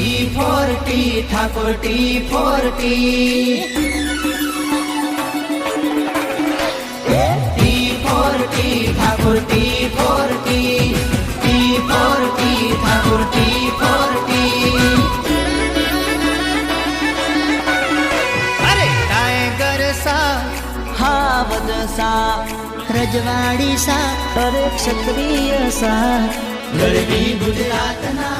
T40 Thakur T40 T40 Thakur T40 T40 Thakur T40 अरे tiger सा house सा रजवाड़ी सा अरे क्षत्रिय सा गरवी गुजरातना